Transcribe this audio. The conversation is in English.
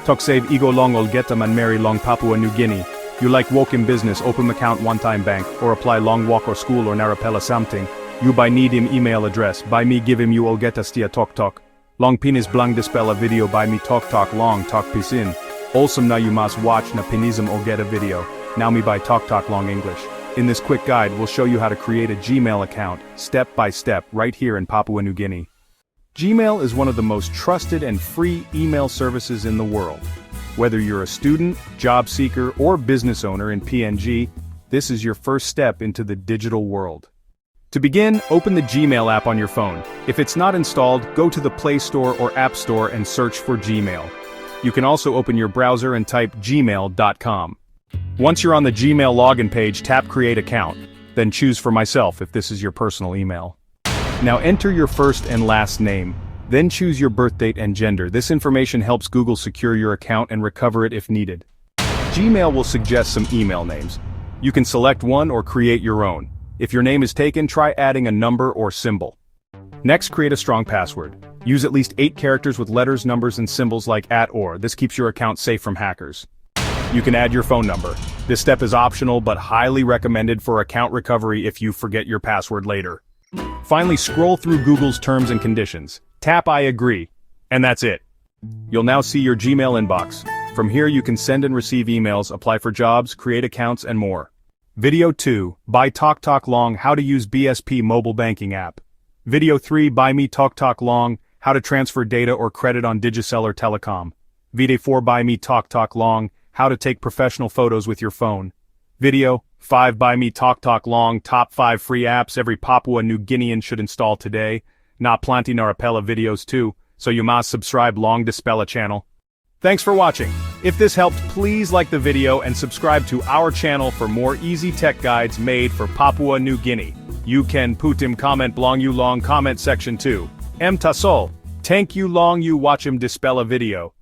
TOKSAVE ego long olgeta man Mary long Papua New Guinea. You like walk in business, open account one-time bank, or apply long walk or school or narapela something. You by need him email address, by me give him you olgeta stia talk. Long penis blang dispella video by me talk long talk pisin. Awesome now you must watch na pinism olgeta video. Now me by talk long English. In this quick guide we'll show you how to create a Gmail account, step by step, right here in Papua New Guinea. Gmail is one of the most trusted and free email services in the world. Whether you're a student, job seeker, or business owner in PNG, this is your first step into the digital world. To begin, open the Gmail app on your phone. If it's not installed, go to the Play Store or App Store and search for Gmail. You can also open your browser and type gmail.com. Once you're on the Gmail login page, tap Create Account, then choose for myself if this is your personal email. Now enter your first and last name, then choose your birth date and gender. This information helps Google secure your account and recover it if needed. Gmail will suggest some email names. You can select one or create your own. If your name is taken, try adding a number or symbol. Next, create a strong password. Use at least 8 characters with letters, numbers, and symbols like @or. This keeps your account safe from hackers. You can add your phone number. This step is optional but highly recommended for account recovery if you forget your password later. Finally, scroll through Google's terms and conditions. Tap I agree. And that's it. You'll now see your Gmail inbox. From here you can send and receive emails, apply for jobs, create accounts, and more. Video 2, by Talk Long, how to use BSP mobile banking app. Video 3, by me Talk Long, how to transfer data or credit on Digicel or Telecom. Video 4, by me Talk Long, how to take professional photos with your phone. Video 5, by me Talk Long, top 5 free apps every Papua New Guinean should install today. Na plenty narapela videos too, so you must subscribe long dispella channel. Thanks for watching. If this helped, please like the video and subscribe to our channel for more easy tech guides made for Papua New Guinea. You can put him comment blong you long comment section too. Tasol. Thank you long you watch him dispella video.